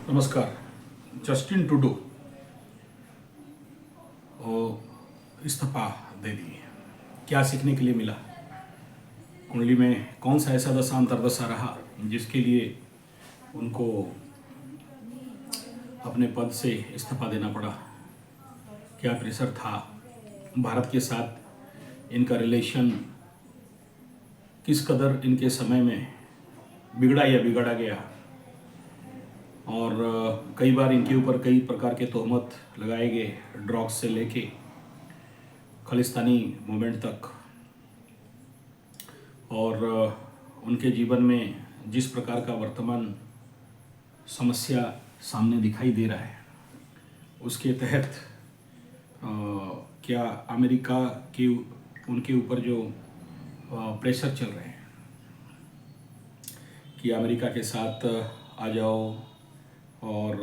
नमस्कार। Justin Trudeau इस्तीफा दे दिए। क्या सीखने के लिए मिला? कुंडली में कौन सा ऐसा दशा अंतर्दशा रहा जिसके लिए उनको अपने पद से इस्तीफा देना पड़ा? क्या प्रेशर था? भारत के साथ इनका रिलेशन किस कदर इनके समय में बिगड़ा या बिगड़ा गया? और कई बार इनके ऊपर कई प्रकार के तोहमत लगाए गए, ड्रग्स से लेके खालिस्तानी मूवमेंट तक। और उनके जीवन में जिस प्रकार का वर्तमान समस्या सामने दिखाई दे रहा है, उसके तहत क्या अमेरिका के उनके ऊपर जो प्रेशर चल रहे हैं कि अमेरिका के साथ आ जाओ और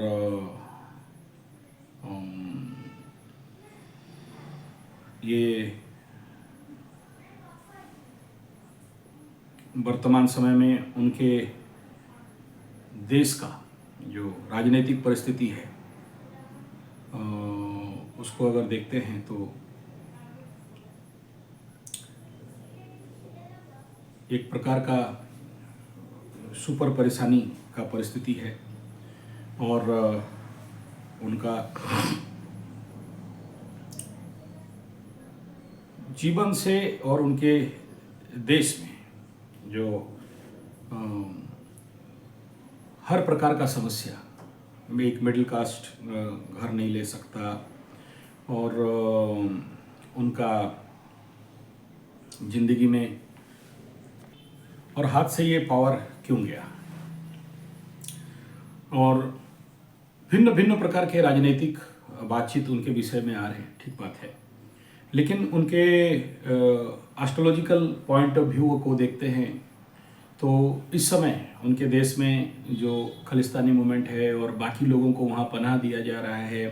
ये वर्तमान समय में उनके देश का जो राजनीतिक परिस्थिति है उसको अगर देखते हैं तो एक प्रकार का सुपर परेशानी का परिस्थिति है। और उनका जीवन से और उनके देश में जो हर प्रकार का समस्या, एक मिडिल कास्ट घर नहीं ले सकता, और उनका जिंदगी में और हाथ से ये पावर क्यों गया, और भिन्न भिन्न प्रकार के राजनीतिक बातचीत उनके विषय में आ रहे हैं, ठीक बात है। लेकिन उनके एस्ट्रोलॉजिकल पॉइंट ऑफ व्यू को देखते हैं तो इस समय उनके देश में जो खालिस्तानी मूवमेंट है और बाकी लोगों को वहाँ पनाह दिया जा रहा है,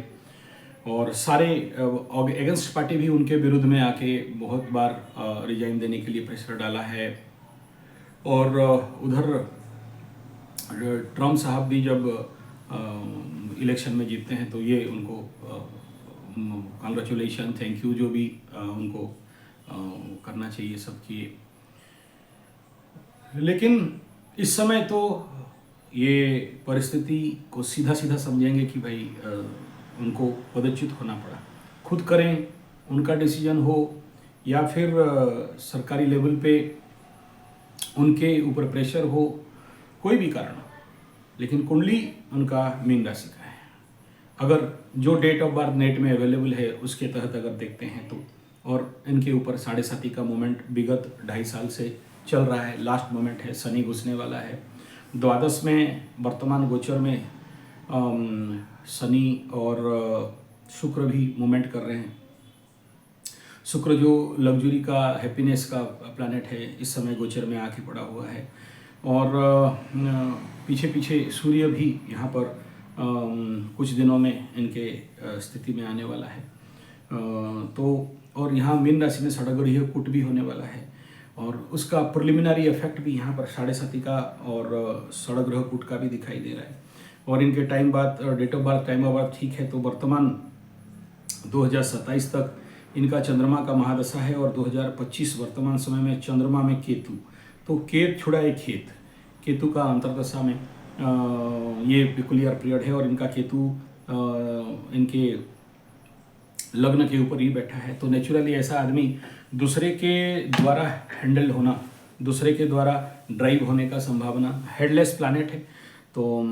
और सारे अगेंस्ट पार्टी भी उनके विरुद्ध में आके बहुत बार रिजाइन देने के लिए प्रेशर डाला है। और उधर ट्रम्प साहब भी जब इलेक्शन में जीतते हैं तो ये उनको कांग्रेचुलेशन, थैंक यू जो भी उनको करना चाहिए सब किए। लेकिन इस समय तो ये परिस्थिति को सीधा सीधा समझेंगे कि भाई उनको पदच्युत होना पड़ा। खुद करें, उनका डिसीजन हो, या फिर सरकारी लेवल पे उनके ऊपर प्रेशर हो, कोई भी कारण हो, लेकिन कुंडली उनका मीन राशि का है। अगर जो डेट ऑफ बर्थ नेट में अवेलेबल है उसके तहत अगर देखते हैं तो, और इनके ऊपर 7.5 का मोमेंट विगत 2.5 साल से चल रहा है। लास्ट मोमेंट है, शनि घुसने वाला है। द्वादश में वर्तमान गोचर में शनि और शुक्र भी मूवमेंट कर रहे हैं। शुक्र जो लग्जरी का, हैप्पीनेस का प्लैनेट है, इस समय गोचर में आके पड़ा हुआ है। और पीछे पीछे सूर्य भी यहाँ पर कुछ दिनों में इनके स्थिति में आने वाला है। तो और यहाँ मीन राशि में षडग्रह कुट भी होने वाला है, और उसका प्रिलिमिनरी इफेक्ट भी यहाँ पर 7.5 का और षडग्रह कुट का भी दिखाई दे रहा है। और इनके टाइम बाद date of birth, time of birth ठीक है, तो वर्तमान 2027 तक इनका चंद्रमा का महादशा है, और 2025 वर्तमान समय में चंद्रमा में केतु, तो केत छुड़ा एक खेत, केतु का अंतर्दशा में ये पिकुलियर पीरियड है। और इनका केतु इनके लग्न के ऊपर ही बैठा है। तो नेचुरली ऐसा आदमी दूसरे के द्वारा हैंडल होना, दूसरे के द्वारा ड्राइव होने का संभावना, हेडलेस प्लैनेट है। तो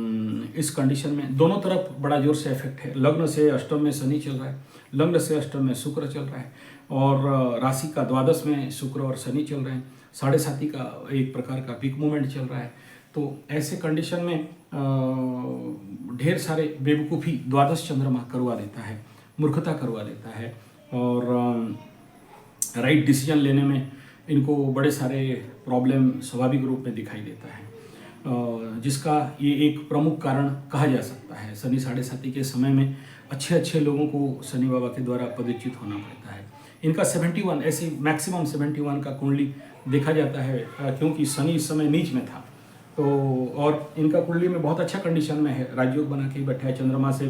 इस कंडीशन में दोनों तरफ बड़ा जोर से इफेक्ट है। लग्न से अष्टम में शनि चल रहा है, लग्न से अष्टम में शुक्र चल रहा है, और राशि का द्वादश में शुक्र और शनि चल रहे हैं। 7.5 का एक प्रकार का पीक मूवमेंट चल रहा है। तो ऐसे कंडीशन में ढेर सारे बेवकूफ़ी द्वादश चंद्रमा करवा देता है, मूर्खता करवा देता है, और राइट डिसीजन लेने में इनको बड़े सारे प्रॉब्लम स्वाभाविक रूप में दिखाई देता है, जिसका ये एक प्रमुख कारण कहा जा सकता है। शनि 7.5 के समय में अच्छे अच्छे लोगों को शनि बाबा के द्वारा पदच्युत होना पड़ता है। इनका 71 ऐसे मैक्सिमम 71 का कुंडली देखा जाता है, क्योंकि शनि इस समय नीच में था। तो और इनका कुंडली में बहुत अच्छा कंडीशन में है, राजयोग बना के बैठा है, चंद्रमा से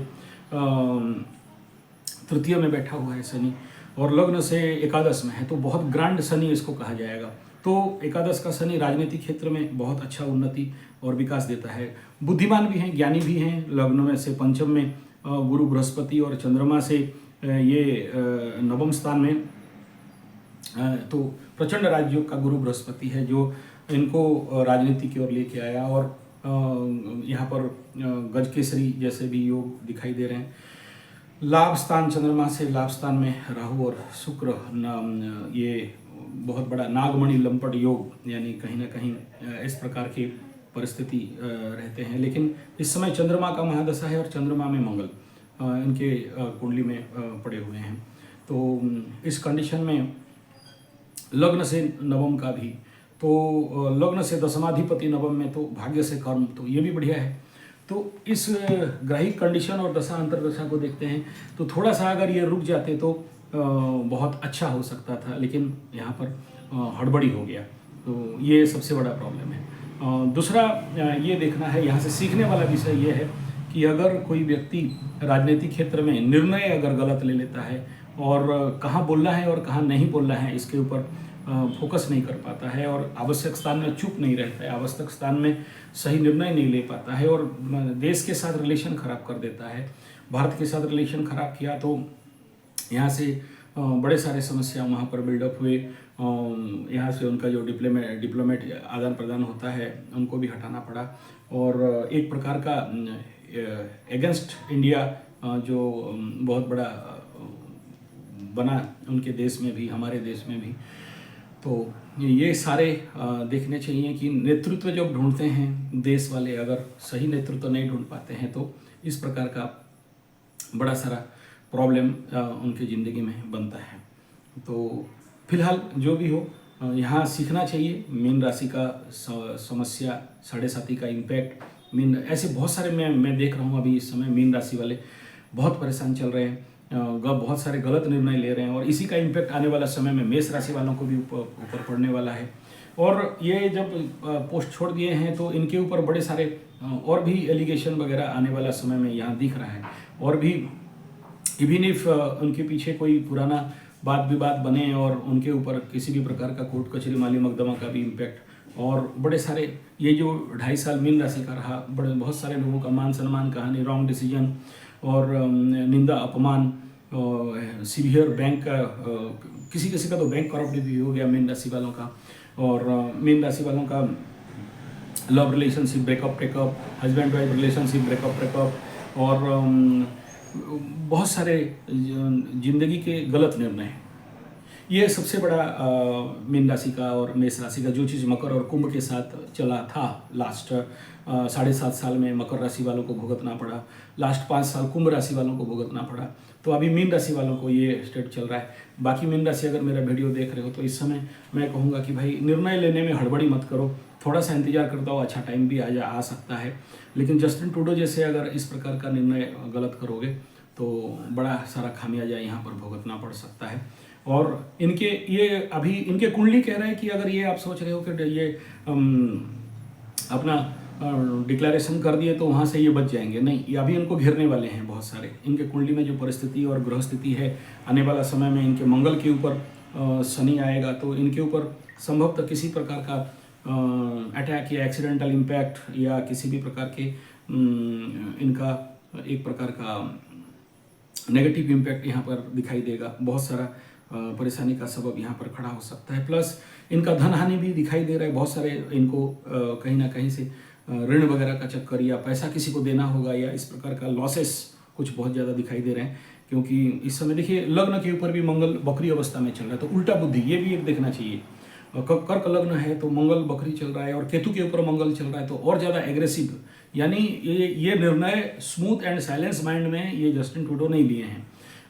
तृतीय में बैठा हुआ है शनि, और लग्न से एकादश में है, तो बहुत ग्रांड शनि इसको कहा जाएगा। तो एकादश का शनि राजनीतिक क्षेत्र में बहुत अच्छा उन्नति और विकास देता है। बुद्धिमान भी हैं, ज्ञानी भी हैं। लग्न में से पंचम में गुरु बृहस्पति और चंद्रमा से ये नवम स्थान में, तो प्रचंड राजयोग का गुरु बृहस्पति है जो इनको राजनीति की ओर लेके आया। और यहाँ पर गजकेसरी जैसे भी योग दिखाई दे रहे हैं। लाभ स्थान चंद्रमा से, लाभ स्थान में राहु और शुक्र, ये बहुत बड़ा नागमणि लंपट योग, यानी कहीं ना कहीं इस प्रकार की परिस्थिति रहते हैं। लेकिन इस समय चंद्रमा का महादशा है और चंद्रमा में मंगल इनके कुंडली में पड़े हुए हैं। तो इस कंडीशन में लग्न से नवम का भी, तो लग्न से दशमाधिपति नवम में, तो भाग्य से कर्म, तो ये भी बढ़िया है। तो इस ग्रहिक कंडीशन और दशा अंतर्दशा को देखते हैं तो थोड़ा सा अगर ये रुक जाते तो बहुत अच्छा हो सकता था, लेकिन यहाँ पर हड़बड़ी हो गया, तो ये सबसे बड़ा प्रॉब्लम है। दूसरा ये देखना है, यहाँ से सीखने वाला विषय ये है कि अगर कोई व्यक्ति राजनीतिक क्षेत्र में निर्णय अगर गलत ले लेता है और कहाँ बोलना है और कहाँ नहीं बोलना है इसके ऊपर फोकस नहीं कर पाता है, और आवश्यक स्थान में चुप नहीं रहता है, आवश्यक स्थान में सही निर्णय नहीं ले पाता है, और देश के साथ रिलेशन खराब कर देता है, भारत के साथ रिलेशन खराब किया, तो यहाँ से बड़े सारे समस्या वहाँ पर बिल्डअप हुए। यहाँ से उनका जो डिप्लोमेट आदान प्रदान होता है उनको भी हटाना पड़ा, और एक प्रकार का एगेंस्ट इंडिया जो बहुत बड़ा बना उनके देश में भी, हमारे देश में भी। तो ये सारे देखने चाहिए कि नेतृत्व जब ढूंढते हैं देश वाले, अगर सही नेतृत्व नहीं ढूंढ पाते हैं तो इस प्रकार का बड़ा सारा प्रॉब्लम उनकी ज़िंदगी में बनता है। तो फिलहाल जो भी हो, यहाँ सीखना चाहिए। मीन राशि का समस्या, 7.5 का इम्पैक्ट, मीन ऐसे बहुत सारे मैं देख रहा हूँ अभी इस समय मीन राशि वाले बहुत परेशान चल रहे हैं, बहुत सारे गलत निर्णय ले रहे हैं, और इसी का इम्पैक्ट आने वाला समय में मेष राशि वालों को भी ऊपर पड़ने वाला है। और ये जब पोस्ट छोड़ दिए हैं तो इनके ऊपर बड़े सारे और भी एलिगेशन वगैरह आने वाला समय में यहाँ दिख रहा है, और भी इवन इफ उनके पीछे कोई पुराना वाद विवाद बने और उनके ऊपर किसी भी प्रकार का कोर्ट कचहरी माली मुकदमा का भी इम्पैक्ट, और बड़े सारे ये जो 2.5 साल मीन राशि का रहा, बहुत सारे लोगों का मान सम्मान का हानि, रॉन्ग डिसीजन और निंदा अपमान, सीवियर बैंक का, किसी का तो बैंक करप्ट भी हो गया मीन राशि वालों का, और मीन राशि वालों का love relationship breakup take up, husband wife relationship breakup take up, और बहुत सारे जिंदगी के गलत निर्णय। ये सबसे बड़ा मीन राशि का और मेष राशि का, जो चीज़ मकर और कुंभ के साथ चला था लास्ट 7.5 साल में मकर राशि वालों को भुगतना पड़ा, लास्ट 5 साल कुंभ राशि वालों को भुगतना पड़ा, तो अभी मीन राशि वालों को ये स्टेट चल रहा है। बाकी मीन राशि अगर मेरा वीडियो देख रहे हो तो इस समय मैं कहूँगा कि भाई निर्णय लेने में हड़बड़ी मत करो, थोड़ा सा इंतजार करता हो, अच्छा टाइम भी आ सकता है। लेकिन जस्टिन ट्रूडो जैसे अगर इस प्रकार का निर्णय गलत करोगे तो बड़ा सारा खामियाजा यहाँ पर भुगतना पड़ सकता है। और इनके ये अभी इनके कुंडली कह रहे हैं कि अगर ये आप सोच रहे हो कि ये अपना डिक्लेरेशन कर दिए तो वहाँ से ये बच जाएंगे, नहीं, ये अभी इनको घेरने वाले हैं बहुत सारे। इनके कुंडली में जो परिस्थिति और ग्रह स्थिति है, आने वाला समय में इनके मंगल के ऊपर शनि आएगा तो इनके ऊपर संभवतः किसी प्रकार का अटैक या एक्सीडेंटल इम्पैक्ट या किसी भी प्रकार के इनका एक प्रकार का नेगेटिव इम्पैक्ट यहाँ पर दिखाई देगा। बहुत सारा परेशानी का सबब यहाँ पर खड़ा हो सकता है। प्लस इनका धन हानि भी दिखाई दे रहा है, बहुत सारे इनको कहीं ना कहीं से ऋण वगैरह का चक्कर या पैसा किसी को देना होगा या इस प्रकार का लॉसेस कुछ बहुत ज़्यादा दिखाई दे रहे हैं। क्योंकि इस समय देखिए लग्न के ऊपर भी मंगल बकरी अवस्था में चल रहा है, तो उल्टा बुद्धि ये भी एक देखना चाहिए। कर्क लग्न है तो मंगल बकरी चल रहा है और केतु के ऊपर मंगल चल रहा है, तो और ज़्यादा एग्रेसिव, यानी ये निर्णय स्मूथ एंड साइलेंस माइंड में ये जस्टिन ट्रूडो नहीं लिए हैं।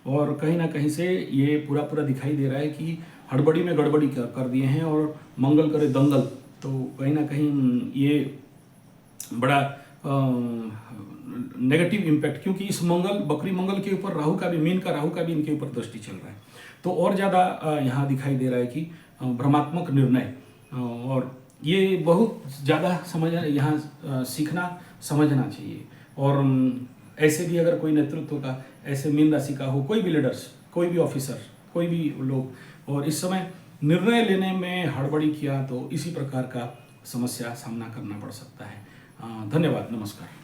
और कहीं ना कहीं से ये पूरा दिखाई दे रहा है कि हड़बड़ी में गड़बड़ी कर दिए हैं और मंगल करे दंगल। तो कहीं ना कहीं ये बड़ा नेगेटिव इम्पैक्ट, क्योंकि इस बकरी मंगल के ऊपर राहु का भी, मीन का राहु का भी इनके ऊपर दृष्टि चल रहा है, तो और ज़्यादा यहाँ दिखाई दे रहा है कि भ्रमात्मक निर्णय और ये बहुत ज़्यादा समझ यहाँ सीखना समझना चाहिए। और ऐसे भी अगर कोई नेतृत्व का ऐसे मीन राशि का हो, कोई भी लीडर्स, कोई भी ऑफिसर, कोई भी लोग, और इस समय निर्णय लेने में हड़बड़ी किया तो इसी प्रकार का समस्या सामना करना पड़ सकता है। धन्यवाद, नमस्कार।